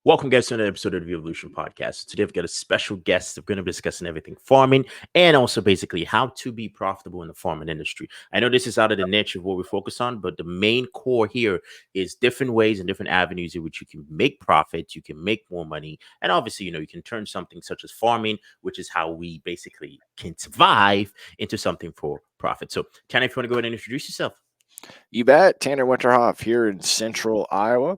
Welcome, guys, to another episode of the Revolution Podcast. Today, we've got a special guest. We're going to be discussing everything farming and also basically how to be profitable in the farming industry. I know this is out of the niche of what we focus on, but the main core here is different ways and different avenues in which you can make profits, you can make more money, and obviously, you can turn something such as farming, which is how we basically can survive, into something for profit. So, Tanner, if you want to go ahead and introduce yourself. You bet. Tanner Winterhof here in central Iowa.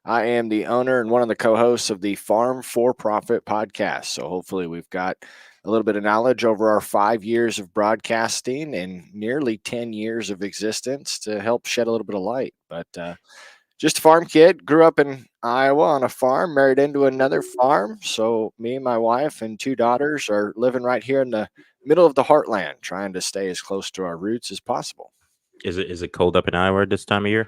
I am the owner and one of the co-hosts of the Farm for Profit podcast. So hopefully we've got a little bit of knowledge over our 5 years of broadcasting and nearly 10 years of existence to help shed a little bit of light. But just a farm kid, grew up in Iowa on a farm, married into another farm. So me and my wife and 2 daughters are living right here in the middle of the heartland, trying to stay as close to our roots as possible. Is it cold up in Iowa this time of year?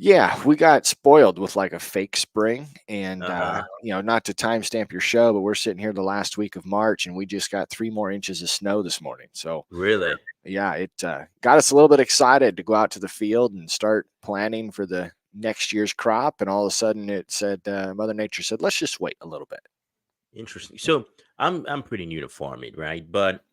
Yeah, we got spoiled with like a fake spring. And, Uh-huh. not to timestamp your show, but we're sitting here the last week of March and we just got 3 more inches of snow this morning. So, Really? yeah, it got us a little bit excited to go out to the field and start planning for the next year's crop. And all of a sudden it said, Mother Nature said, let's just wait a little bit. Interesting. So I'm pretty new to farming, right? But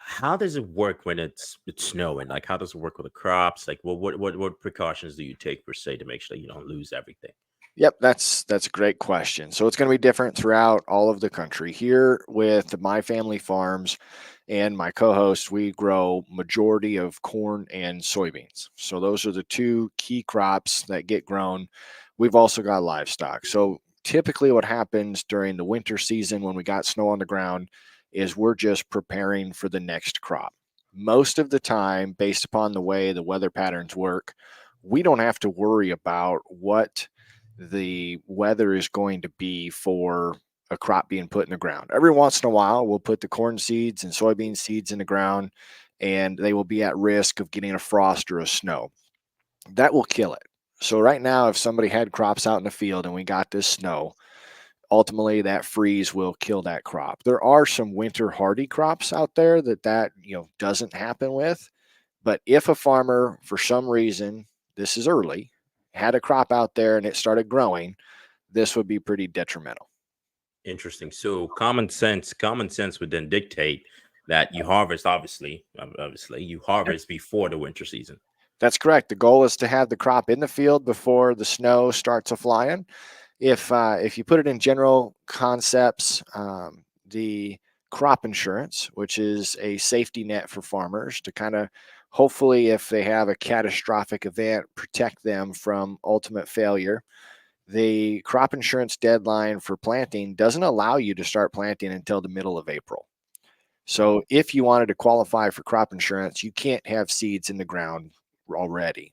how does it work when it's snowing? Like, how does it work with the crops? Like, what precautions do you take per se to make sure you don't lose everything? Yep, that's a great question. So it's going to be different throughout all of the country. Here with my family farms and my co-host, we grow majority of corn and soybeans. So those are the two key crops that get grown. We've also got livestock. So typically what happens during the winter season when we got snow on the ground is we're just preparing for the next crop. Most of the time, based upon the way the weather patterns work, we don't have to worry about what the weather is going to be for a crop being put in the ground. Every once in a while, we'll put the corn seeds and soybean seeds in the ground, and they will be at risk of getting a frost or a snow. That will kill it. So, right now, if somebody had crops out in the field and we got this snow, ultimately that freeze will kill that crop. There are some winter hardy crops out there that doesn't happen with, but if a farmer, for some reason, this is early, had a crop out there and it started growing, this would be pretty detrimental. Interesting. So common sense would then dictate that you harvest, obviously, you harvest before the winter season. That's correct. The goal is to have the crop in the field before the snow starts a flying. If you put it in general concepts, the crop insurance, which is a safety net for farmers to kind of hopefully, if they have a catastrophic event, protect them from ultimate failure. The crop insurance deadline for planting doesn't allow you to start planting until the middle of April. So if you wanted to qualify for crop insurance, you can't have seeds in the ground already.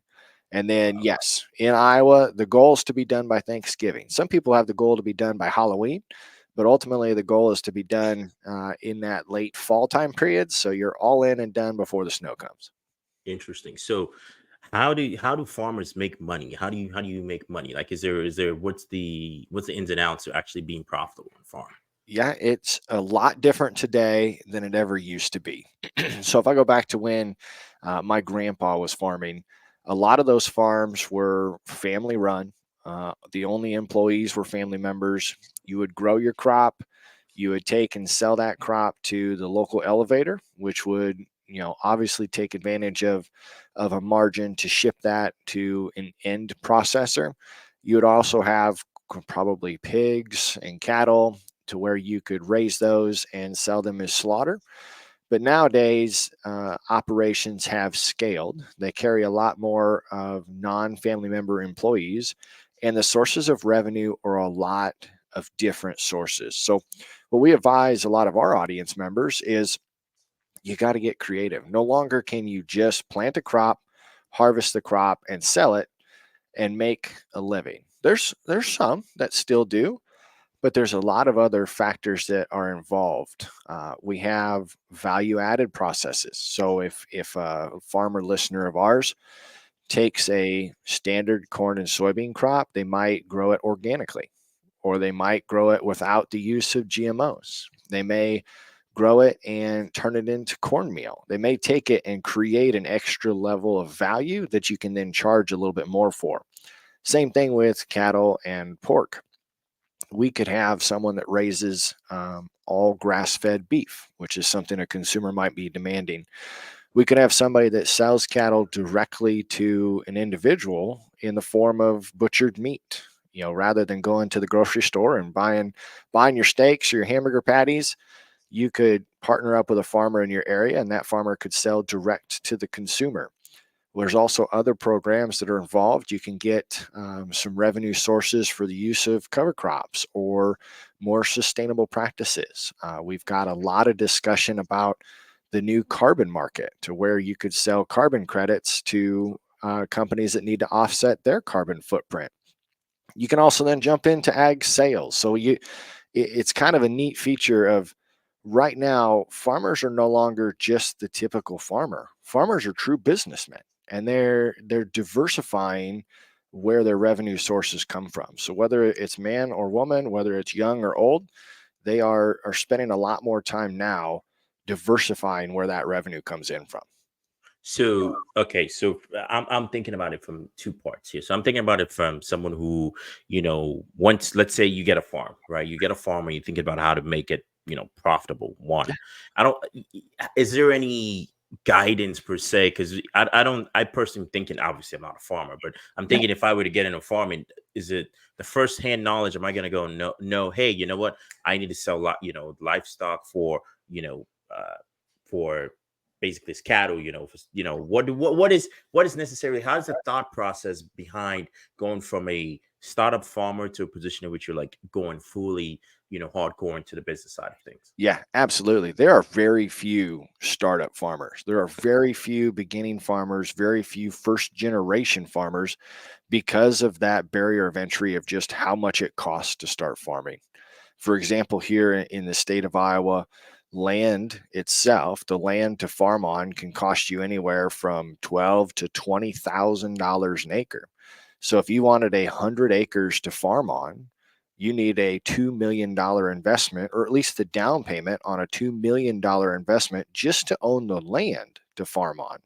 And then, yes, in Iowa, the goal is to be done by Thanksgiving. Some people have the goal to be done by Halloween, but ultimately the goal is to be done in that late fall time period. So you're all in and done before the snow comes. Interesting. So how do farmers make money? How do you make money? Like, is there what's the ins and outs of actually being profitable in farm? Yeah, it's a lot different today than it ever used to be. So if I go back to when my grandpa was farming, a lot of those farms were family run. The only employees were family members. You would grow your crop, you would take and sell that crop to the local elevator, which would obviously take advantage of a margin to ship that to an end processor. You would also have probably pigs and cattle to where you could raise those and sell them as slaughter. But nowadays, operations have scaled. They carry a lot more of non family member employees, and the sources of revenue are a lot of different sources. So, what we advise a lot of our audience members is you got to get creative. No longer can you just plant a crop, harvest the crop, and sell it and make a living. There's some that still do, but there's a lot of other factors that are involved. We have value added processes. So if a farmer listener of ours takes a standard corn and soybean crop, they might grow it organically, or they might grow it without the use of GMOs. They may grow it and turn it into cornmeal. They may take it and create an extra level of value that you can then charge a little bit more for. Same thing with cattle and pork. we could have someone that raises all grass-fed beef, which is something a consumer might be demanding. We could have somebody that sells cattle directly to an individual in the form of butchered meat. Rather than going to the grocery store and buying your steaks or your hamburger patties, you could partner up with a farmer in your area, and that farmer could sell direct to the consumer. There's also other programs that are involved. You can get some revenue sources for the use of cover crops or more sustainable practices. We've got a lot of discussion about the new carbon market, to where you could sell carbon credits to companies that need to offset their carbon footprint. You can also then jump into ag sales. So it's kind of a neat feature of, right now, farmers are no longer just the typical farmer. Farmers are true businessmen, and they're diversifying where their revenue sources come from. So whether it's man or woman, whether it's young or old, they are spending a lot more time now diversifying where that revenue comes in from. So okay, so I'm thinking about it from two parts here. So I'm thinking about it from someone who, once, let's say you get a farm, right? You get a farm and you're thinking about how to make it, profitable. One, I don't. Is there any guidance per se? Because I don't. I personally thinking, obviously, I'm not a farmer, but I'm Yeah. thinking, if I were to get into farming, is it the first hand knowledge? Am I going to go, no, no? Hey, you know what? I need to sell livestock for, for basically it's cattle, what is necessarily, how is the thought process behind going from a startup farmer to a position in which you're like going fully, hardcore into the business side of things? Yeah, absolutely. There are very few startup farmers. There are very few beginning farmers, very few first generation farmers, because of that barrier of entry of just how much it costs to start farming. For example, here in the state of Iowa, land itself, the land to farm on, can cost you anywhere from $12,000 to $20,000 an acre. So if you wanted 100 acres to farm on, you need a $2 million investment, or at least the down payment on a $2 million investment, just to own the land to farm on,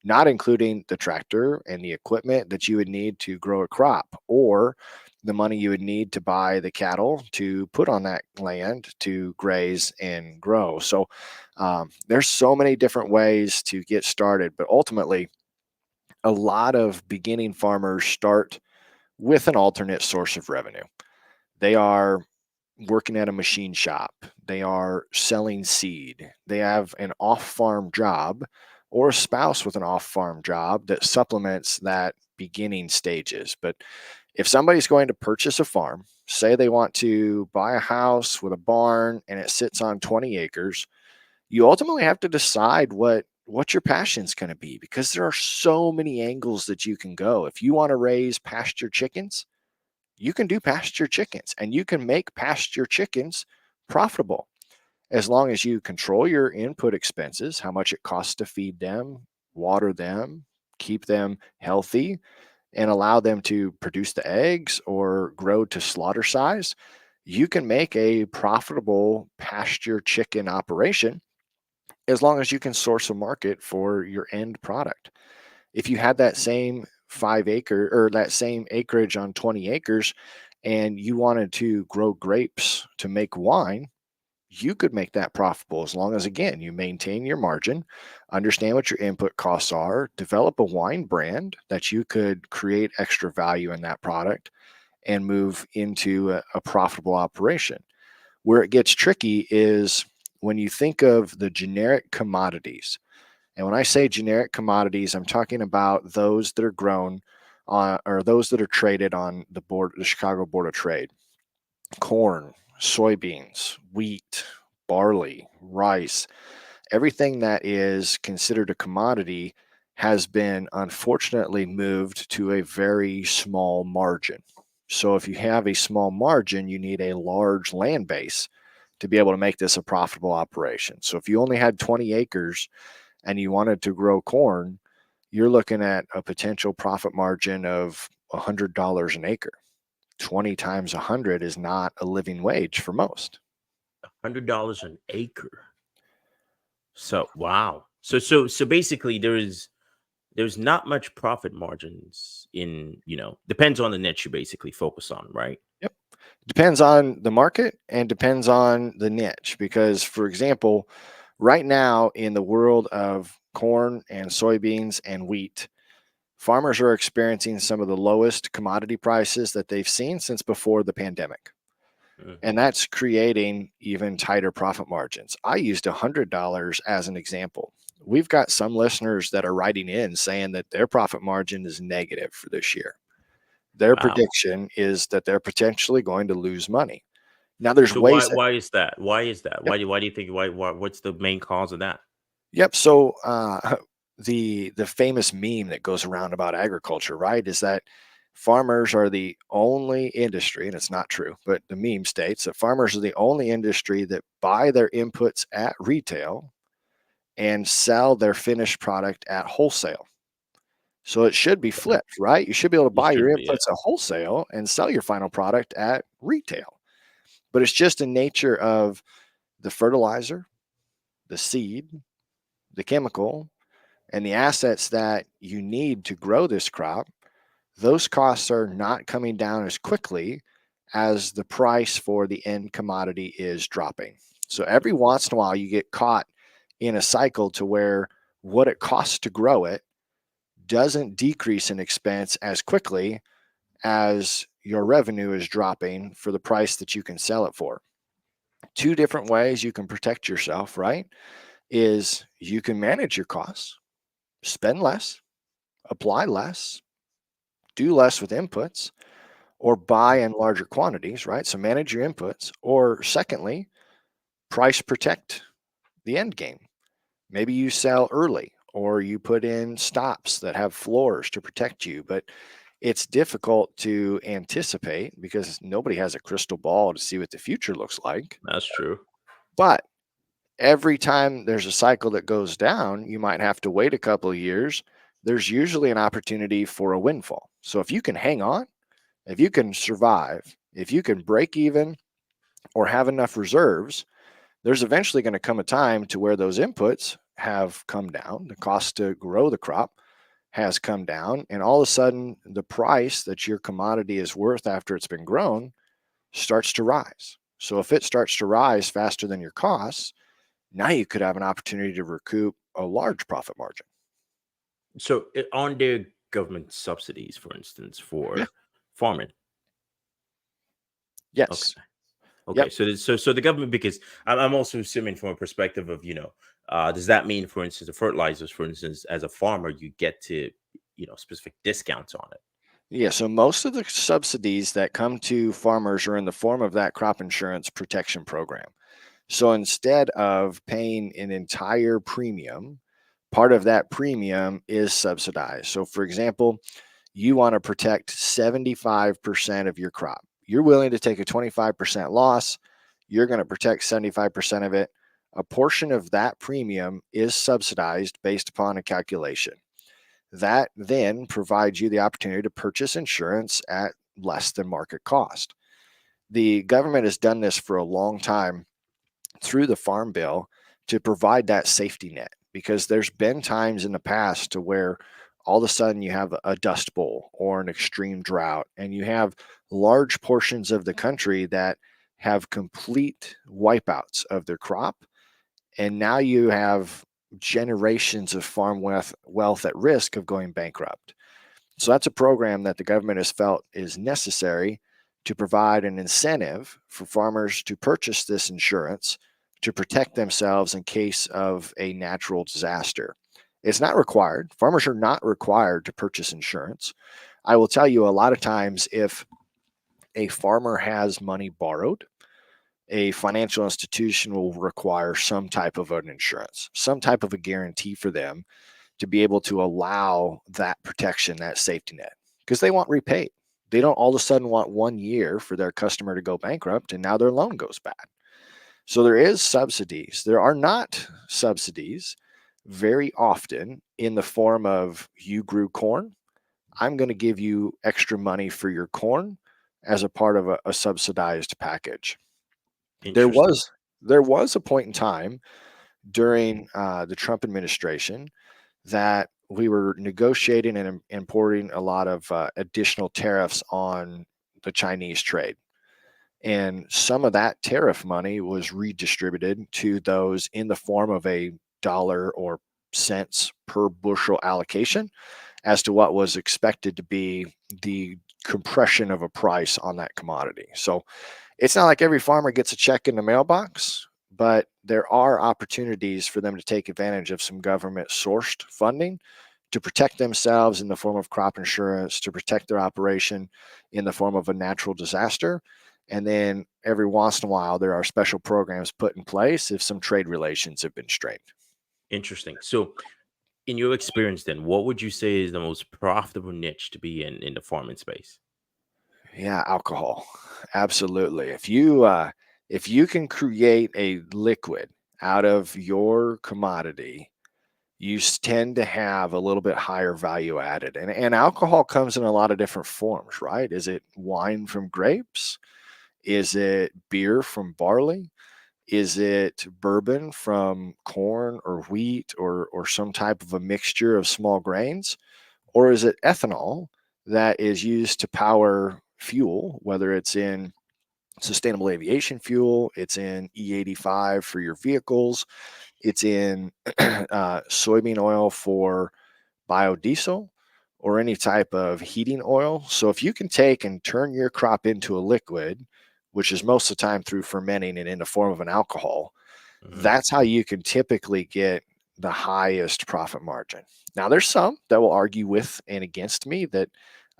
not including the tractor and the equipment that you would need to grow a crop, or the money you would need to buy the cattle to put on that land to graze and grow. So there's so many different ways to get started, but ultimately, a lot of beginning farmers start with an alternate source of revenue. They are working at a machine shop, they are selling seed, they have an off farm job, or a spouse with an off farm job that supplements that beginning stages. But if somebody's going to purchase a farm, say they want to buy a house with a barn and it sits on 20 acres, you ultimately have to decide what your passion's going to be, because there are so many angles that you can go. If you want to raise pasture chickens, you can do pasture chickens, and you can make pasture chickens profitable as long as you control your input expenses, how much it costs to feed them, water them, keep them healthy, and allow them to produce the eggs or grow to slaughter size. You can make a profitable pasture chicken operation as long as you can source a market for your end product. If you had that same 5 acre, or that same acreage on 20 acres, and you wanted to grow grapes to make wine, you could make that profitable, as long as, again, you maintain your margin, understand what your input costs are, develop a wine brand that you could create extra value in that product, and move into a profitable operation. Where it gets tricky is when you think of the generic commodities. And when I say generic commodities, I'm talking about those that are grown on, or those that are traded on the Chicago Board of Trade: corn, soybeans, wheat, barley, rice. Everything that is considered a commodity has been, unfortunately, moved to a very small margin. So if you have a small margin, you need a large land base to be able to make this a profitable operation. So if you only had 20 acres and you wanted to grow corn, you're looking at a potential profit margin of $100 an acre. 20 times 100 is not a living wage for most. $100 an acre. So wow. So basically there's not much profit margins in, depends on the niche you basically focus on, right? Yep. Depends on the market and depends on the niche. Because, for example, right now in the world of corn and soybeans and wheat, farmers are experiencing some of the lowest commodity prices that they've seen since before the pandemic. And Hmm. that's creating even tighter profit margins. I used $100 as an example. We've got some listeners that are writing in saying that their profit margin is negative for this year. Their Wow. prediction is that they're potentially going to lose money. Now, there's So ways that, why is that? Why is that? yep, Why do you think what's the main cause of that? yep. So, the famous meme that goes around about agriculture, right, is that farmers are the only industry, and it's not true, but the meme states that farmers are the only industry that buy their inputs at retail and sell their finished product at wholesale. So it should be Okay. flipped, right? You should be able to It buy your should be, yeah. inputs at wholesale and sell your final product at retail. But it's just the nature of the fertilizer, the seed, the chemical, and the assets that you need to grow this crop. Those costs are not coming down as quickly as the price for the end commodity is dropping. So every once in a while, you get caught in a cycle to where what it costs to grow it doesn't decrease in expense as quickly as your revenue is dropping for the price that you can sell it for. Two different ways you can protect yourself, right? Is you can manage your costs, spend less, apply less, do less with inputs, or buy in larger quantities, right? So manage your inputs. Or secondly, price protect the end game. Maybe you sell early or you put in stops that have floors to protect you, but it's difficult to anticipate because nobody has a crystal ball to see what the future looks like. That's true. But every time there's a cycle that goes down, you might have to wait a couple of years. There's usually an opportunity for a windfall. So if you can hang on, if you can survive, if you can break even or have enough reserves, there's eventually going to come a time to where those inputs have come down. The cost to grow the crop has come down. And all of a sudden, the price that your commodity is worth after it's been grown starts to rise. So if it starts to rise faster than your costs, now you could have an opportunity to recoup a large profit margin. So on their government subsidies, for instance, Yeah. for farming. Okay. Yes. Okay. Yep. So the government, because I'm also assuming from a perspective of, does that mean, for instance, the fertilizers, for instance, as a farmer, you get to, specific discounts on it? Yeah. So most of the subsidies that come to farmers are in the form of that crop insurance protection program. So instead of paying an entire premium, part of that premium is subsidized. So, for example, you want to protect 75% of your crop. You're willing to take a 25% loss. You're going to protect 75% of it. A portion of that premium is subsidized based upon a calculation. That then provides you the opportunity to purchase insurance at less than market cost. The government has done this for a long time through the farm bill to provide that safety net, because there's been times in the past to where all of a sudden you have a dust bowl or an extreme drought and you have large portions of the country that have complete wipeouts of their crop, and now you have generations of farm wealth at risk of going bankrupt. So that's a program that the government has felt is necessary to provide an incentive for farmers to purchase this insurance to protect themselves in case of a natural disaster. It's not required. Farmers are not required to purchase insurance. I will tell you, a lot of times, if a farmer has money borrowed, a financial institution will require some type of an insurance, some type of a guarantee for them to be able to allow that protection, that safety net, because they want repaid. They don't all of a sudden want 1 year for their customer to go bankrupt and now their loan goes bad. So there is subsidies. There are not subsidies very often in the form of you grew corn. I'm going to give you extra money for your corn as a part of a subsidized package. There Interesting. was there was a point in time during the Trump administration that we were negotiating and importing a lot of additional tariffs on the Chinese trade. And some of that tariff money was redistributed to those in the form of a dollar or cents per bushel allocation as to what was expected to be the compression of a price on that commodity. So it's not like every farmer gets a check in the mailbox, but there are opportunities for them to take advantage of some government sourced funding to protect themselves in the form of crop insurance, to protect their operation in the form of a natural disaster. And then every once in a while, there are special programs put in place if some trade relations have been strained. Interesting. So, in your experience, then, what would you say is the most profitable niche to be in the farming space? Yeah, alcohol. Absolutely. If you can create a liquid out of your commodity, you tend to have a little bit higher value added. And alcohol comes in a lot of different forms, right? Is it wine from grapes? Is it beer from barley? Is it bourbon from corn or wheat or some type of a mixture of small grains? Or is it ethanol that is used to power fuel, whether it's in sustainable aviation fuel, it's in E85 for your vehicles, it's in soybean oil for biodiesel, or any type of heating oil. So if you can take and turn your crop into a liquid, which is most of the time through fermenting and in the form of an alcohol, Mhm. that's how you can typically get the highest profit margin. Now, there's some that will argue with and against me that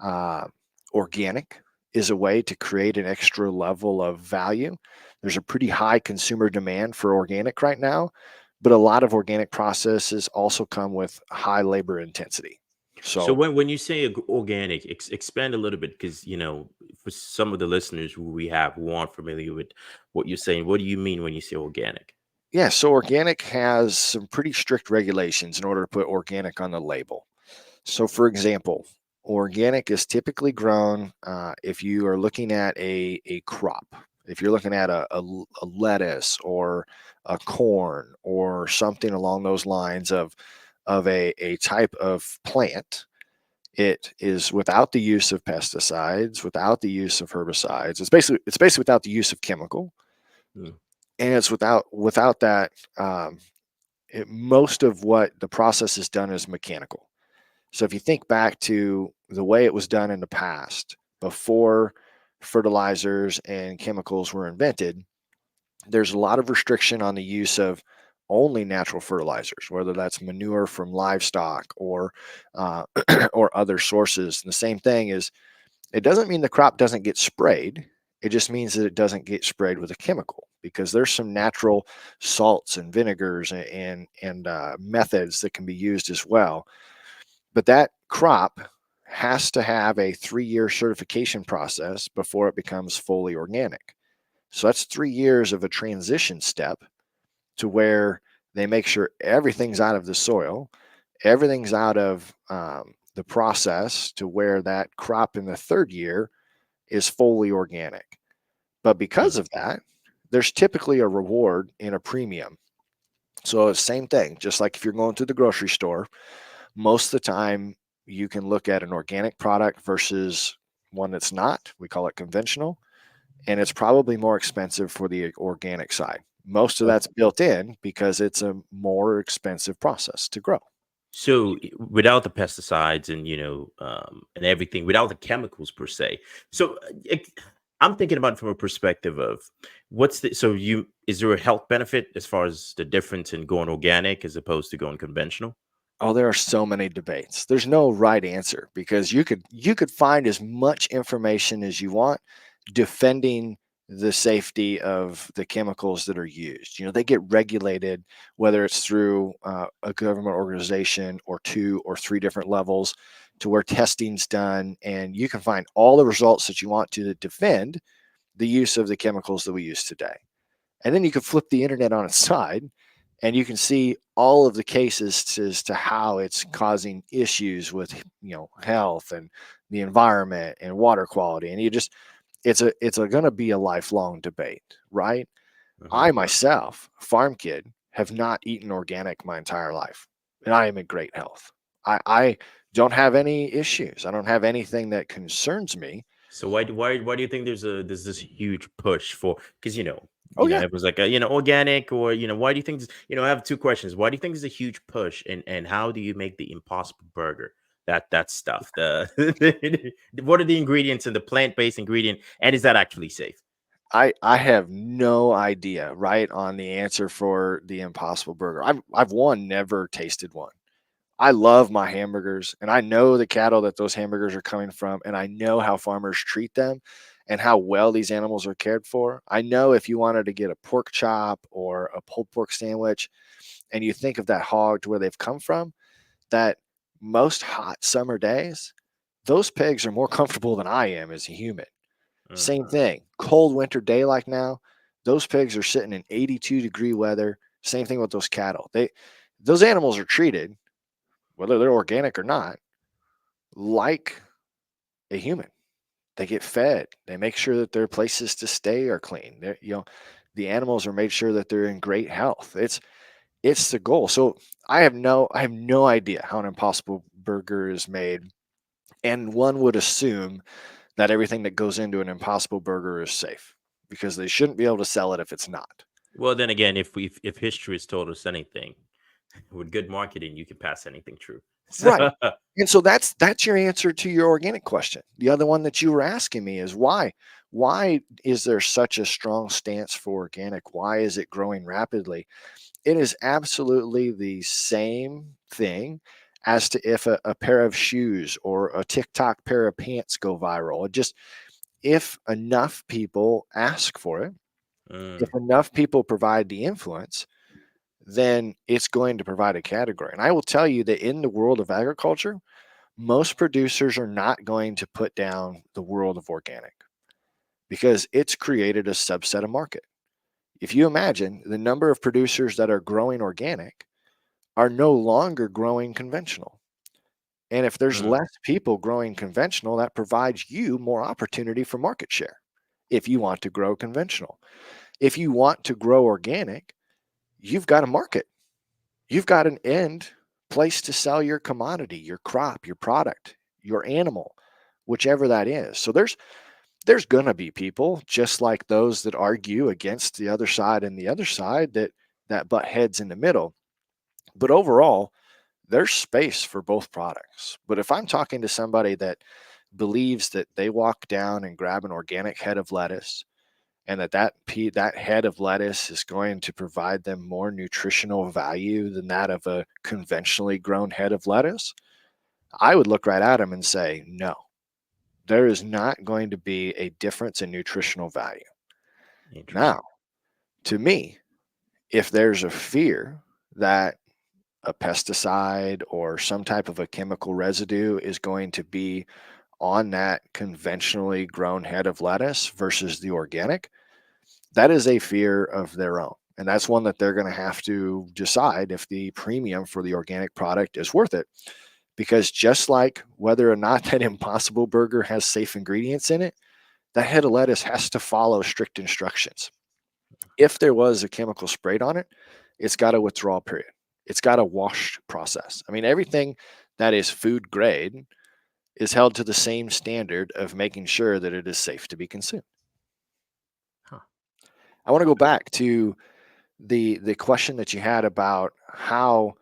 uh, organic is a way to create an extra level of value. There's a pretty high consumer demand for organic right now, but a lot of organic processes also come with high labor intensity. So So, when you say organic, expand a little bit because for some of the listeners who we have who aren't familiar with what you're saying, what do you mean when you say organic? yeah, so organic has some pretty strict regulations in order to put organic on the label. So, for example, organic is typically grown if you are looking at a crop. If you're looking at a lettuce or a corn or something along those lines of a type of plant, it is without the use of pesticides, without the use of herbicides. It's basically without the use of chemical, Mm, and it's without that. Most of what the process is done is mechanical. So if you think back to the way it was done in the past, before fertilizers and chemicals were invented, there's a lot of restriction on the use of only natural fertilizers, whether that's manure from livestock uh, or other sources. And the same thing is, it doesn't mean the crop doesn't get sprayed. It just means that it doesn't get sprayed with a chemical because there's some natural salts and vinegars and methods that can be used as well, but that crop has to have a 3-year certification process before it becomes fully organic. So that's 3 years of a transition step to where they make sure everything's out of the soil, everything's out of the process to where that crop in the 3rd year is fully organic. But because mm. of that, there's typically a reward in a premium. So, same thing, just like if you're going to the grocery store, most of the time you can look at an organic product versus one that's not. We call it conventional, and it's probably more expensive for the organic side. Most of that's Okay. built in because it's a more expensive process to grow. So without the pesticides and and everything, without the chemicals per se. So I'm thinking about it from a perspective of what's the so you is there a health benefit as far as the difference in going organic as opposed to going conventional? Oh, there are so many debates. There's no right answer because you could find as much information as you want defending the safety of the chemicals that are used. They get regulated, whether it's through a government organization or 2 or 3 different levels, to where testing's done, and you can find all the results that you want to defend the use of the chemicals that we use today. And then you can flip the internet on its side and you can see all of the cases as to how it's causing issues with health and the environment and water quality. And it's going to be a lifelong debate, right? Mhm. I myself, farm kid, have not eaten organic my entire life, and I am in great health. I don't have any issues. I don't have anything that concerns me. So why do you think there's this huge push for, because Oh yeah. everyone's like organic, or why do you think I have two questions. Why do you think there's a huge push, and how do you make the Impossible Burger? That stuff. What are the ingredients and the plant-based ingredient, and is that actually safe? I have no idea, right, on the answer for the Impossible Burger. I've never tasted one. I love my hamburgers, and I know the cattle that those hamburgers are coming from, and I know how farmers treat them and how well these animals are cared for. I know if you wanted to get a pork chop or a pulled pork sandwich and you think of that hog to where they've come from, that most hot summer days, those pigs are more comfortable than I am as a human. Same Mhm. thing, cold winter day like now, those pigs are sitting in 82-degree weather. Same thing with those cattle. Those animals are treated, whether they're organic or not, like a human. They get fed. They make sure that their places to stay are clean. The animals are made sure that they're in great health. It's the goal. So I have no idea how an Impossible Burger is made, and one would assume that everything that goes into an Impossible Burger is safe because they shouldn't be able to sell it if it's not. Well, then again, if history has told us anything, with good marketing, you can pass anything true. Right. So, And so that's your answer to your organic question. The other one that you were asking me is why? Why is there such a strong stance for organic? Why is it growing rapidly? It is absolutely the same thing as to if a pair of shoes or a TikTok pair of pants go viral. It just if enough people ask for it, if mm, enough people provide the influence, then it's going to provide a category. And I will tell you that in the world of agriculture, most producers are not going to put down the world of organic because it's created a subset of market. If you imagine the number of producers that are growing organic are no longer growing conventional. And if there's mm. less people growing conventional, that provides you more opportunity for market share if you want to grow conventional. If you want to grow organic, you've got a market. You've got an end place to sell your commodity, your crop, your product, your animal, whichever that is. So there's going to be people just like those that argue against the other side and the other side that butt heads in the middle. But overall, there's space for both products. But if I'm talking to somebody that believes that they walk down and grab an organic head of lettuce and that head of lettuce is going to provide them more nutritional value than that of a conventionally grown head of lettuce, I would look right at them and say, no, there is not going to be a difference in nutritional value. Interesting. Now, to me, if there's a fear that a pesticide or some type of a chemical residue is going to be on that conventionally grown head of lettuce versus the organic, that is a fear of their own. And that's one that they're going to have to decide if the premium for the organic product is worth it. Because just like whether or not that Impossible Burger has safe ingredients in it, that head of lettuce has to follow strict instructions. If there was a chemical sprayed on it, it's got a withdrawal period. It's got a wash process. I mean, everything that is food grade is held to the same standard of making sure that it is safe to be consumed. Huh. I want to go back to the question that you had about how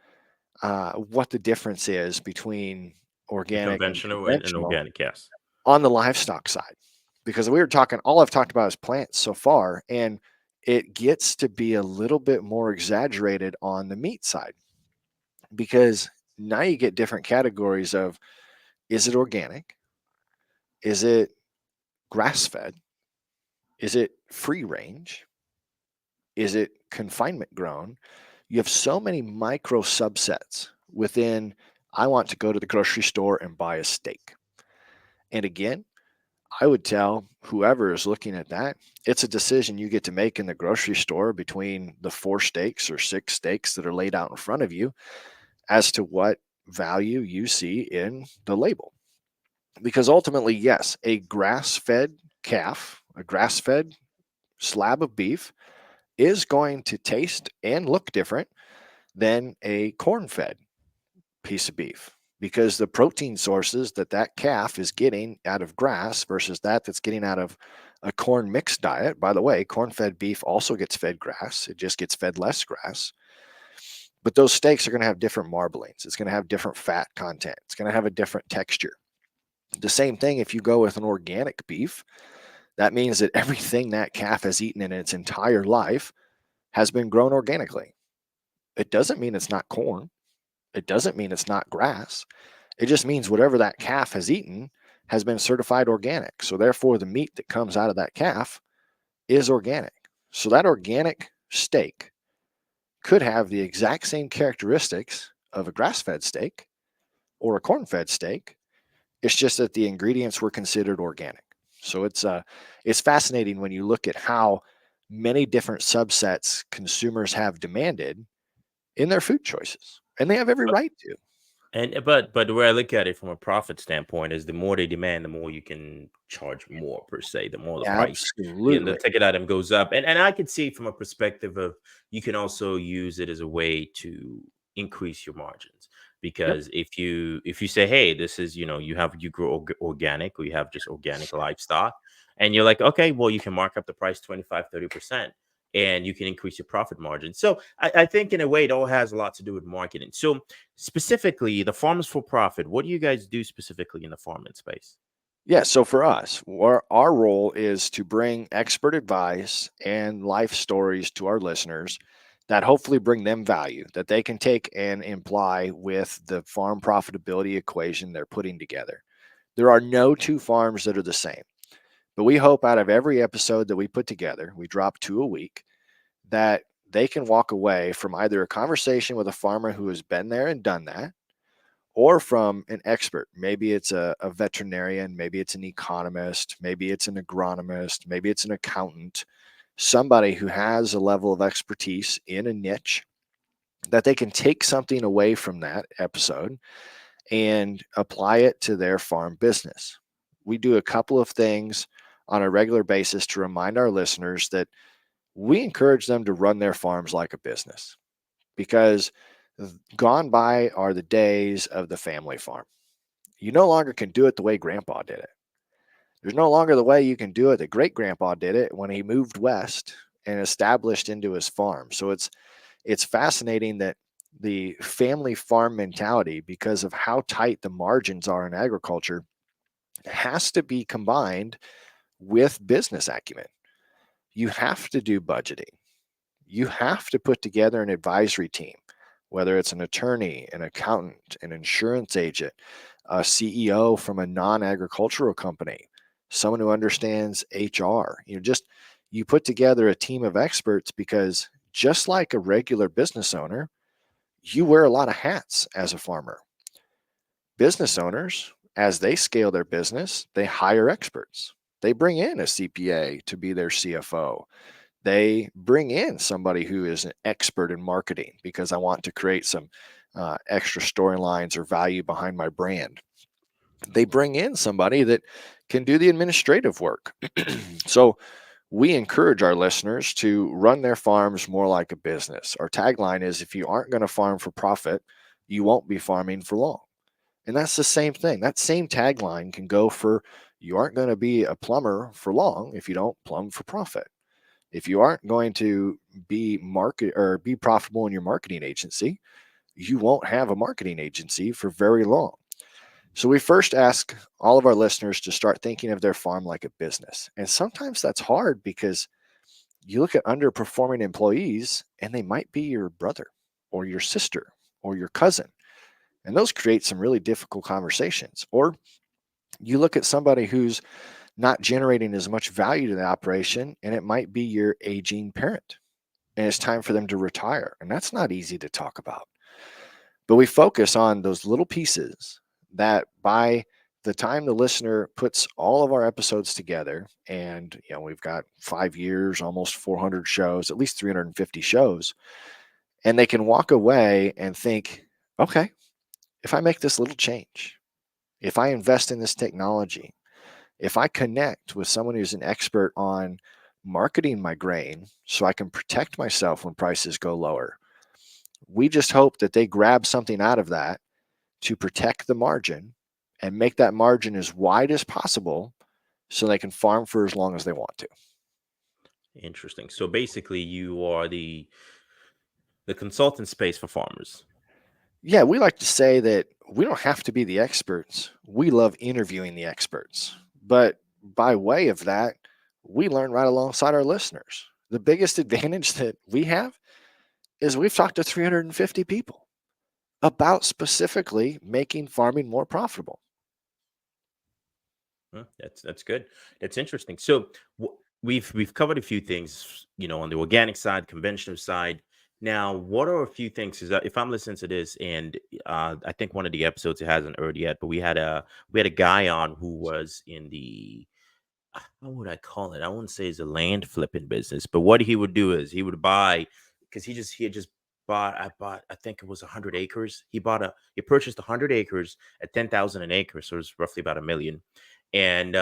what the difference is between The organic and conventional and conventional organic, yes. on the livestock side, because we were talking all I've talked about is plants so far, and it gets to be a little bit more exaggerated on the meat side because now you get different categories of is it organic, is it grass fed, is it free range, is it confinement grown. You have so many micro subsets within I want to go to the grocery store and buy a steak. And again, I would tell whoever is looking at that, it's a decision you get to make in the grocery store between the 4 steaks or 6 steaks that are laid out in front of you as to what value you see in the label. Because ultimately, yes, a grass fed calf, a grass fed slab of beef is going to taste and look different than a corn fed piece of beef because the protein sources that calf is getting out of grass versus that's getting out of a corn mixed diet. By the way, corn-fed beef also gets fed grass. It just gets fed less grass. But those steaks are going to have different marblings. It's going to have different fat content. It's going to have a different texture. The same thing if you go with an organic beef, that means that everything that calf has eaten in its entire life has been grown organically. It doesn't mean it's not corn. It doesn't mean it's not grass. It just means whatever that calf has eaten has been certified organic. So therefore, the meat that comes out of that calf is organic. So that organic steak could have the exact same characteristics of a grass-fed steak or a corn-fed steak. It's just that the ingredients were considered organic. So it's fascinating when you look at how many different subsets consumers have demanded in their food choices, and they have every right to. And but the way I look at it from a profit standpoint is the more they demand, the more you can charge more per se, the more the price, the Absolutely. ticket item goes up. And I could see from a perspective of you can also use it as a way to increase your margins. Yep. Because if you say, hey, this is, you grow organic, or you have just organic livestock, and you're like, okay, well, you can mark up the price 25-30%, and you can increase your profit margin. So I think in a way it all has a lot to do with marketing. So specifically, the farmers for profit, what do you guys do specifically in the farming space? Yeah. So for us, our role is to bring expert advice and life stories to our listeners that hopefully bring them value that they can take and imply with the farm profitability equation they're putting together. There are no two farms that are the same, but we hope out of every episode that we put together, we drop 2 a week, that they can walk away from either a conversation with a farmer who has been there and done that, or from an expert. Maybe it's a veterinarian, maybe it's an economist, maybe it's an agronomist, maybe it's an accountant, somebody who has a level of expertise in a niche that they can take something away from that episode and apply it to their farm business. We do a couple of things on a regular basis to remind our listeners that we encourage them to run their farms like a business, because gone by are the days of the family farm. You no longer can do it the way grandpa did it. There's no longer the way you can do it that great grandpa did it when he moved west and established into his farm. So it's fascinating that the family farm mentality, because of how tight the margins are in agriculture, has to be combined with business acumen. You have to do budgeting. You have to put together an advisory team, whether it's an attorney, an accountant, an insurance agent, a CEO from a non-agricultural company, someone who understands HR. You put together a team of experts, because just like a regular business owner, you wear a lot of hats as a farmer. Business owners, as they scale their business, they hire experts. They bring in a CPA to be their CFO. They bring in somebody who is an expert in marketing, because I want to create some extra storylines or value behind my brand. They bring in somebody that can do the administrative work. So we encourage our listeners to run their farms more like a business. Our tagline is, if you aren't going to farm for profit, you won't be farming for long. And that's the same thing. That same tagline can go for, you aren't going to be a plumber for long if you don't plumb for profit. If you aren't going to be profitable in your marketing agency, you won't have a marketing agency for very long. So we first ask all of our listeners to start thinking of their farm like a business. And sometimes that's hard, because you look at underperforming employees and they might be your brother or your sister or your cousin. And those create some really difficult conversations. Or you look at somebody who's not generating as much value to the operation, and it might be your aging parent, and it's time for them to retire. And that's not easy to talk about. But we focus on those little pieces that, by the time the listener puts all of our episodes together, and we've got 5 years, almost 400 shows, at least 350 shows, and they can walk away and think, okay, if I make this little change, if I invest in this technology, if I connect with someone who's an expert on marketing my grain so I can protect myself when prices go lower, we just hope that they grab something out of that to protect the margin and make that margin as wide as possible so they can farm for as long as they want to. Interesting. So basically, you are the consultant space for farmers. Yeah, we like to say that we don't have to be the experts. We love interviewing the experts. But by way of that, we learn right alongside our listeners. The biggest advantage that we have is we've talked to 350 people about specifically making farming more profitable. That's good. That's interesting. So we've covered a few things, on the organic side, conventional side. Now, what are a few things? Is that if I'm listening to this, and I think one of the episodes it hasn't aired yet, but we had a guy on who was in the how would I call it? I wouldn't say it's a land flipping business, but what he would do is he would buy because he had just bought I think it was 100 acres. He purchased 100 acres at 10,000 an acre, so it's roughly about a million, and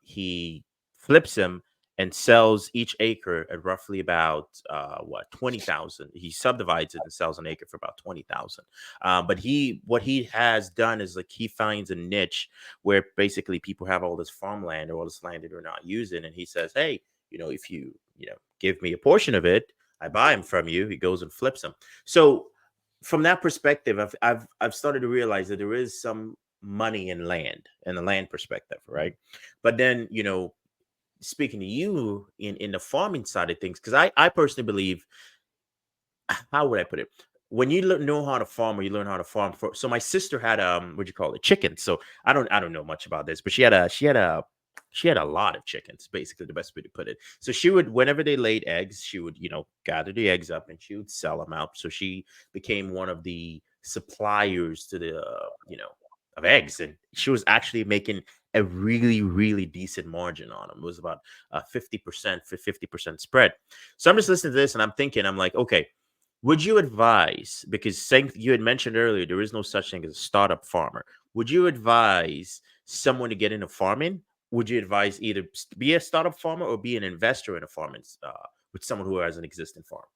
he flips them and sells each acre at roughly about 20,000. He subdivides it and sells an acre for about 20,000. But what he has done is like he finds a niche where basically people have all this farmland or all this land that they're not using, and he says, "Hey, if you give me a portion of it, I buy them from you." He goes and flips them. So from that perspective, I've started to realize that there is some money in land and the land perspective, right? But then speaking to you in the farming side of things, because I personally believe, how would I put it? When you know how to farm, or you learn how to farm. So my sister had what do you call it, chickens. So I don't know much about this, but she had a lot of chickens. Basically, the best way to put it. So she would, whenever they laid eggs, she would gather the eggs up and she would sell them out. So she became one of the suppliers to the of eggs, and she was actually making a really really decent margin on them. It was about 50% for 50% spread. So I'm just listening to this and I'm thinking, I'm like, okay, would you advise, because saying you had mentioned earlier, there is no such thing as a startup farmer. Would you advise someone to get into farming? Would you advise either be a startup farmer or be an investor in a farming with someone who has an existing farm?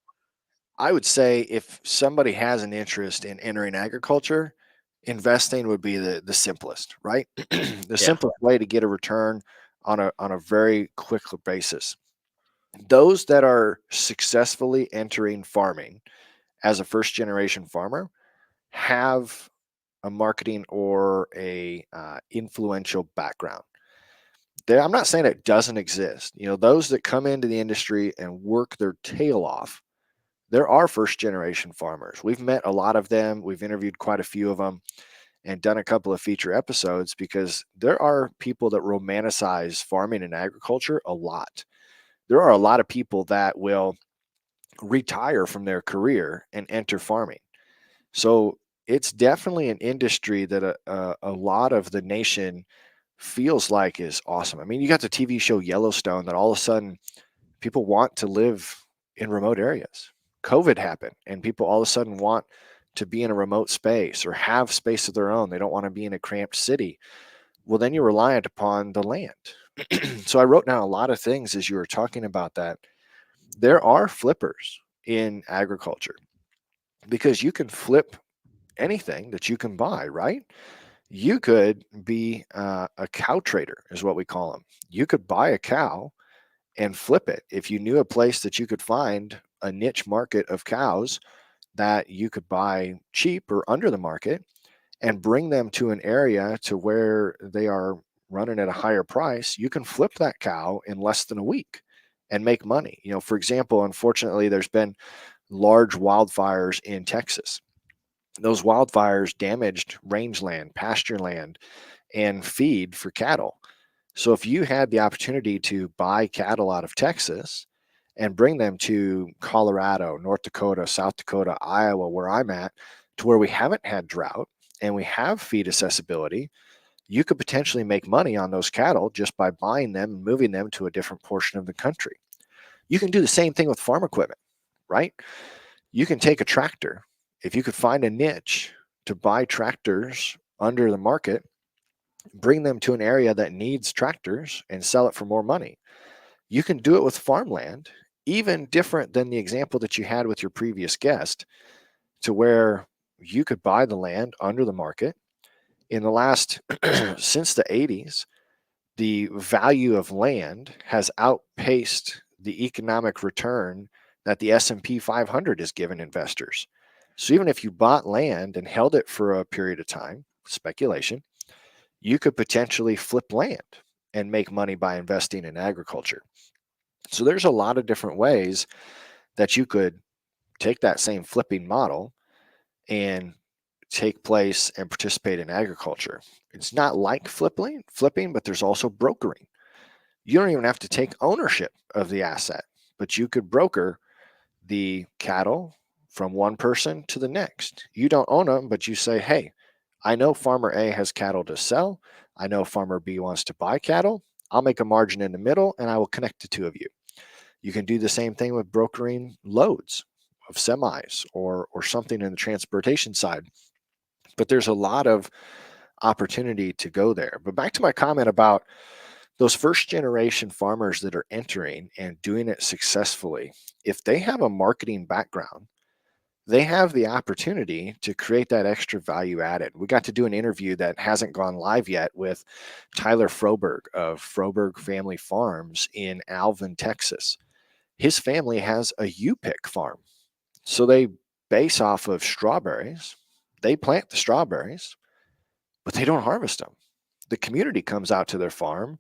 I would say if somebody has an interest in entering agriculture, investing would be the simplest, right? The Yeah. simplest way to get a return on a very quick basis. Those that are successfully entering farming as a first generation farmer have a marketing or a influential background. I'm not saying it doesn't exist. Those that come into the industry and work their tail off, there are first generation farmers. We've met a lot of them. We've interviewed quite a few of them and done a couple of feature episodes because there are people that romanticize farming and agriculture a lot. There are a lot of people that will retire from their career and enter farming. So it's definitely an industry that a lot of the nation feels like is awesome. I mean, you got the TV show Yellowstone that all of a sudden people want to live in remote areas. COVID happened and people all of a sudden want to be in a remote space or have space of their own. They don't want to be in a cramped city. Well, then you're reliant upon the land. So I wrote down a lot of things as you were talking about that. There are flippers in agriculture because you can flip anything that you can buy, right? You could be a cow trader, is what we call them. You could buy a cow and flip it. If you knew a place that you could find a niche market of cows that you could buy cheap or under the market and bring them to an area to where they are running at a higher price, you can flip that cow in less than a week and make money. For example, unfortunately, there's been large wildfires in Texas. Those wildfires damaged rangeland, pasture land, and feed for cattle. So if you had the opportunity to buy cattle out of Texas and bring them to Colorado, North Dakota, South Dakota, Iowa, where I'm at, to where we haven't had drought and we have feed accessibility, you could potentially make money on those cattle just by buying them and moving them to a different portion of the country. You can do the same thing with farm equipment, right? You can take a tractor. If you could find a niche to buy tractors under the market, bring them to an area that needs tractors and sell it for more money. You can do it with farmland, even different than the example that you had with your previous guest, to where you could buy the land under the market in the last, since the 80s, the value of land has outpaced the economic return that the S&P 500 has given investors. So even if you bought land and held it for a period of time, speculation, you could potentially flip land and make money by investing in agriculture. So there's a lot of different ways that you could take that same flipping model and take place and participate in agriculture. It's not like flipping, but there's also brokering. You don't even have to take ownership of the asset, but you could broker the cattle from one person to the next. You don't own them, but you say, hey, I know farmer A has cattle to sell. I know farmer B wants to buy cattle. I'll make a margin in the middle and I will connect the two of you. You can do the same thing with brokering loads of semis or something in the transportation side. But there's a lot of opportunity to go there. But back to my comment about those first generation farmers that are entering and doing it successfully, if they have a marketing background, they have the opportunity to create that extra value added. We got to do an interview that hasn't gone live yet with Tyler Froberg of Froberg Family Farms in Alvin, Texas. His family has a U-pick farm. So they base off of strawberries. They plant the strawberries, but they don't harvest them. The community comes out to their farm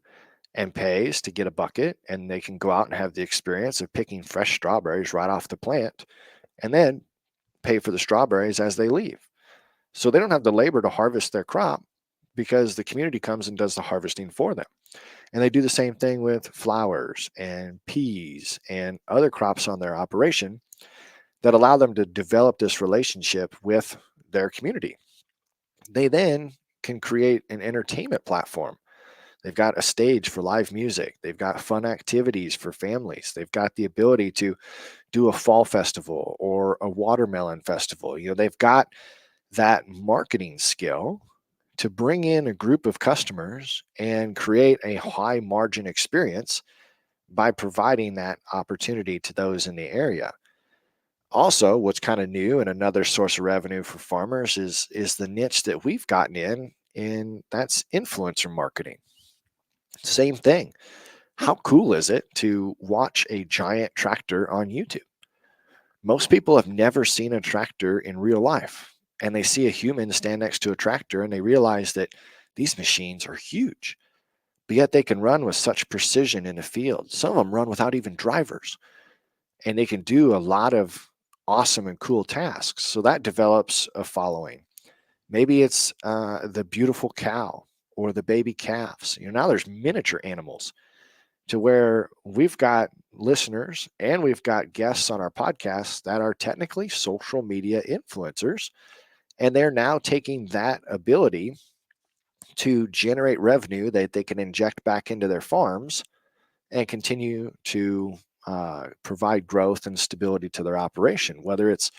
and pays to get a bucket, and they can go out and have the experience of picking fresh strawberries right off the plant and then pay for the strawberries as they leave. So they don't have the labor to harvest their crop because the community comes and does the harvesting for them. And they do the same thing with flowers and peas and other crops on their operation that allow them to develop this relationship with their community. They then can create an entertainment platform. They've got a stage for live music. They've got fun activities for families. They've got the ability to do a fall festival or a watermelon festival. They've got that marketing skill to bring in a group of customers and create a high margin experience by providing that opportunity to those in the area. Also, what's kind of new and another source of revenue for farmers is the niche that we've gotten in, and that's influencer marketing. Same thing. How cool is it to watch a giant tractor on YouTube? Most people have never seen a tractor in real life, and they see a human stand next to a tractor and they realize that these machines are huge, but yet they can run with such precision in the field. Some of them run without even drivers, and they can do a lot of awesome and cool tasks. So that develops a following. Maybe it's the beautiful cow or the baby calves. Now there's miniature animals to where we've got listeners and we've got guests on our podcast that are technically social media influencers. And they're now taking that ability to generate revenue that they can inject back into their farms and continue to provide growth and stability to their operation, whether it's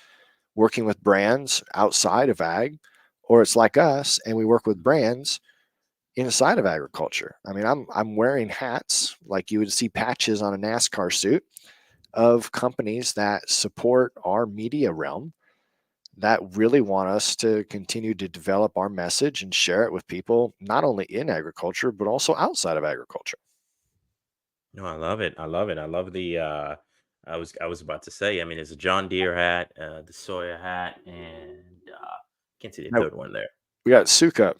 working with brands outside of ag or it's like us and we work with brands inside of agriculture. I mean, I'm wearing hats like you would see patches on a NASCAR suit of companies that support our media realm that really want us to continue to develop our message and share it with people, not only in agriculture, but also outside of agriculture. No, I love it. I love it. I love the I was about to say, I mean, there's a John Deere hat, the Sawyer hat, and can't see the Now, third one there. we got Suka.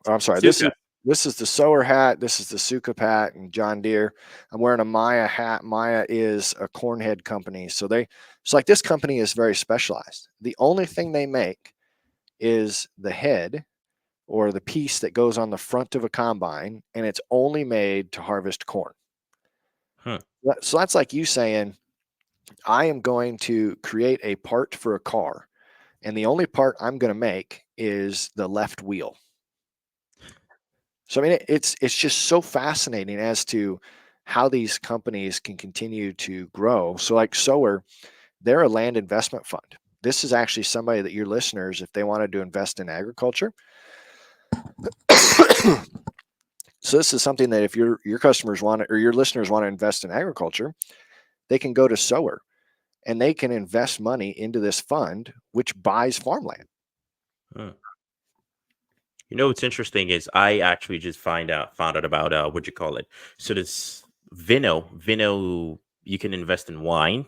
I'm sorry. Suka. This is the Sower hat. This is the Suka hat and John Deere. I'm wearing a Maya hat. Maya is a cornhead company. So it's like this company is very specialized. The only thing they make is the head or the piece that goes on the front of a combine, and it's only made to harvest corn. Huh. So that's like you saying, I am going to create a part for a car, and the only part I'm going to make is the left wheel. So I mean, it's just so fascinating as to how these companies can continue to grow. So like Sower, they're a land investment fund. This is actually somebody that your listeners, if they wanted to invest in agriculture, so this is something that if your customers want or your listeners want to invest in agriculture, they can go to Sower and they can invest money into this fund, which buys farmland. Huh. You know what's interesting is I actually just found out about what you call it. So this Vino, you can invest in wine.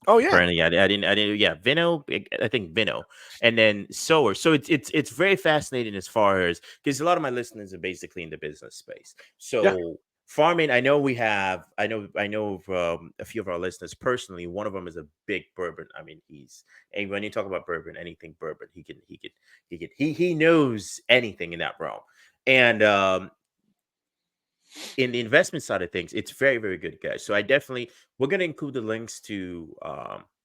Oh yeah, Apparently, I didn't. Yeah, Vino. I think Vino, and then sower. So it's very fascinating as far as because a lot of my listeners are basically in the business space. yeah. So farming, I know we have. I know of, a few of our listeners personally. One of them is a big bourbon. I mean, and when you talk about bourbon, anything bourbon, he knows anything in that realm. And in the investment side of things, it's very, very good, guys. So we're going to include the links to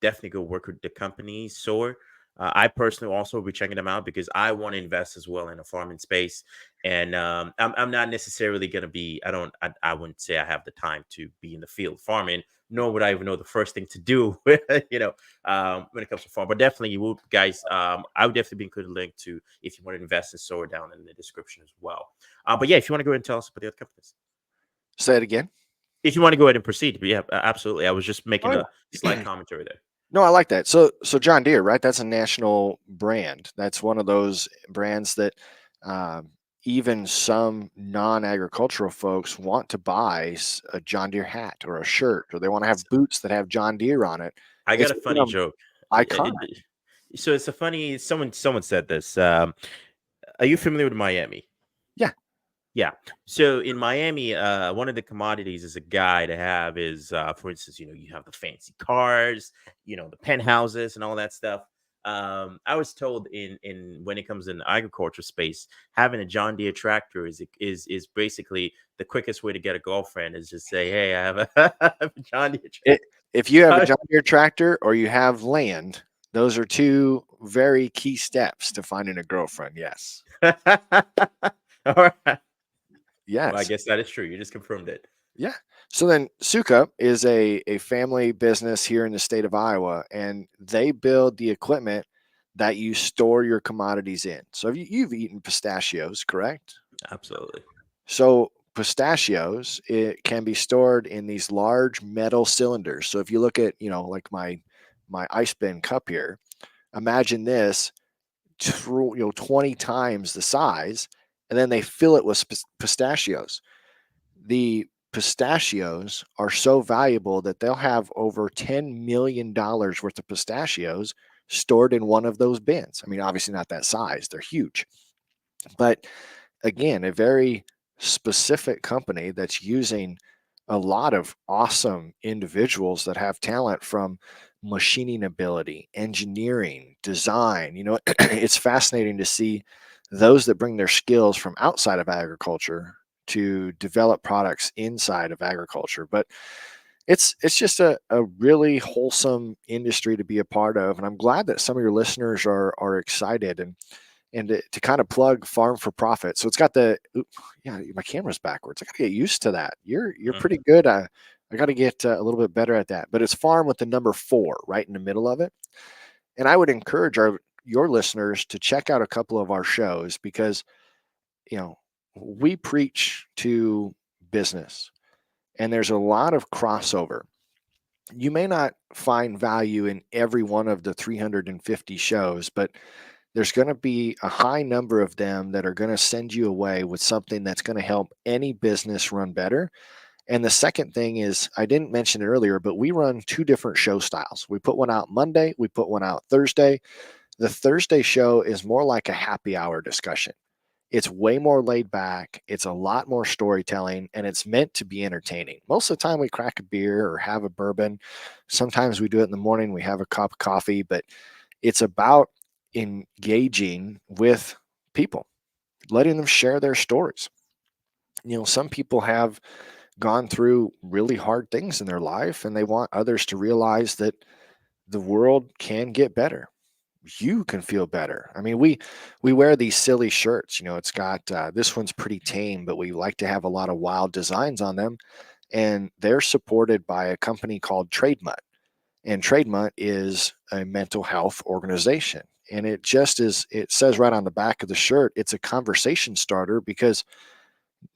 definitely go work with the company. Soar. I personally also will be checking them out because I want to invest as well in a farming space. And I'm not necessarily going to be, I wouldn't say I have the time to be in the field farming, nor would I even know the first thing to do, when it comes to farm. But definitely, you will, guys. I would definitely be including a link to if you want to invest in Soar down in the description as well. But yeah, if you want to go ahead and tell us about the other companies. Say it again. If you want to go ahead and proceed, yeah, absolutely. I was just Oh making a slight yeah. commentary there. No, I like that. So John Deere, right? That's a national brand. That's one of those brands that um, even some non-agricultural folks want to buy a John Deere hat or a shirt, or they want to have boots that have John Deere on it. I got It's a funny become joke. iconic. So it's a funny. Someone said this. Are you familiar with Miami? Yeah. Yeah. So in Miami, one of the commodities is a guy to have is, for instance, you have the fancy cars, the penthouses and all that stuff. I was told in when it comes in the agriculture space, having a John Deere tractor is basically the quickest way to get a girlfriend is just say, hey, I have a, I have a John Deere It, if you have a tractor. John Deere tractor or you have land, those are two very key steps to finding a girlfriend. Yes. All right. Well, I Yes. guess that is true. You just confirmed it. Yeah. So then Suka is a family business here in the state of Iowa, and they build the equipment that you store your commodities in. So you've eaten pistachios, correct? Absolutely. So pistachios, it can be stored in these large metal cylinders. So if you look at, like my ice bin cup here, imagine this, 20 times the size, and then they fill it with pistachios. The pistachios are so valuable that they'll have over $10 million worth of pistachios stored in one of those bins. I mean, obviously not that size, they're huge. But again, a very specific company that's using a lot of awesome individuals that have talent from machining ability, engineering, design. It's fascinating to see those that bring their skills from outside of agriculture to develop products inside of agriculture. But it's just a really wholesome industry to be a part of. And I'm glad that some of your listeners are excited and to kind of plug farm for profit. So it's got yeah, my camera's backwards. I got to get used to that. You're Mhm. pretty good. I got to get a little bit better at that. But it's farm with the number 4 right in the middle of it. And I would encourage your listeners to check out a couple of our shows because you know we preach to business, and there's a lot of crossover. You may not find value in every one of the 350 shows, but there's going to be a high number of them that are going to send you away with something that's going to help any business run better. And the second thing is, I didn't mention it earlier, but we run 2 different show styles. We put one out Monday, we put one out Thursday. The Thursday show is more like a happy hour discussion. It's way more laid back, it's a lot more storytelling, and it's meant to be entertaining. Most of the time, we crack a beer or have a bourbon. Sometimes we do it in the morning, we have a cup of coffee, but it's about engaging with people, letting them share their stories. Some people have gone through really hard things in their life and they want others to realize that the world can get better. You can feel better. I mean, we wear these silly shirts. It's got this one's pretty tame, but we like to have a lot of wild designs on them, and they're supported by a company called Trademut. And Trademut is a mental health organization. And it says right on the back of the shirt, it's a conversation starter because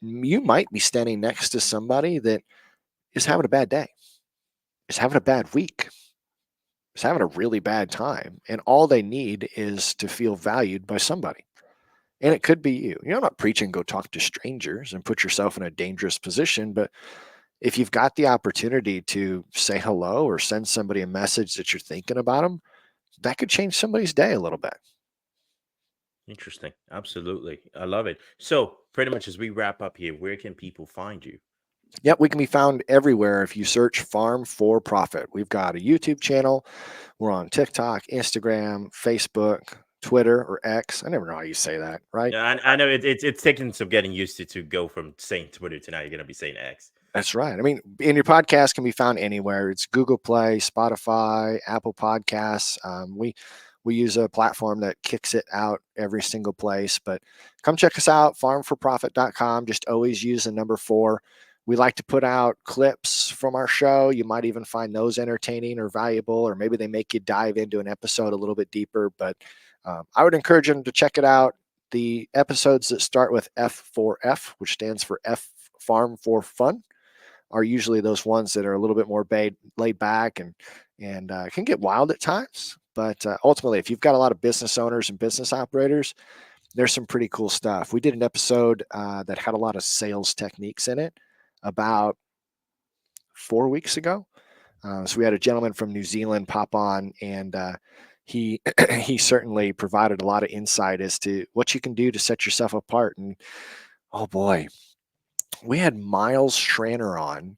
you might be standing next to somebody that is having a bad day, is having a bad week, is having a really bad time. And all they need is to feel valued by somebody. And it could be you. I'm not preaching go talk to strangers and put yourself in a dangerous position, but if you've got the opportunity to say hello or send somebody a message that you're thinking about them, that could change somebody's day a little bit. Interesting. Absolutely. I love it. So, pretty much as we wrap up here, where can people find you? Yep, we can be found everywhere if you search Farm for Profit. We've got a YouTube channel. We're on TikTok, Instagram, Facebook, Twitter, or X. I never know how you say that, right? Yeah, I know it's taking some getting used to go from saying Twitter to now you're gonna be saying X. That's right. I mean, and your podcast can be found anywhere. It's Google Play, Spotify, Apple Podcasts. We use a platform that kicks it out every single place. But come check us out, farmforprofit.com. Just always use the number 4. We like to put out clips from our show. You might even find those entertaining or valuable, or maybe they make you dive into an episode a little bit deeper. But I would encourage them to check it out. The episodes that start with F4F, which stands for F Farm for Fun, are usually those ones that are a little bit more laid back and can get wild at times. But ultimately, if you've got a lot of business owners and business operators, there's some pretty cool stuff. We did an episode that had a lot of sales techniques in it about 4 weeks ago. So we had a gentleman from New Zealand pop on, and he he certainly provided a lot of insight as to what you can do to set yourself apart. And oh boy, we had Miles Schraner on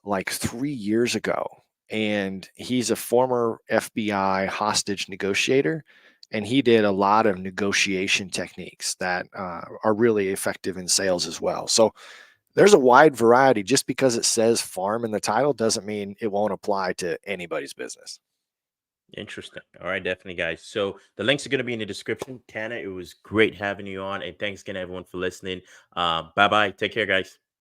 like 3 years ago, and he's a former FBI hostage negotiator, and he did a lot of negotiation techniques that are really effective in sales as well. So there's a wide variety. Just because it says farm in the title doesn't mean it won't apply to anybody's business. Interesting. All right, definitely, guys. So the links are going to be in the description. Tanner, it was great having you on, and thanks again, everyone, for listening. Bye bye. Take care, guys.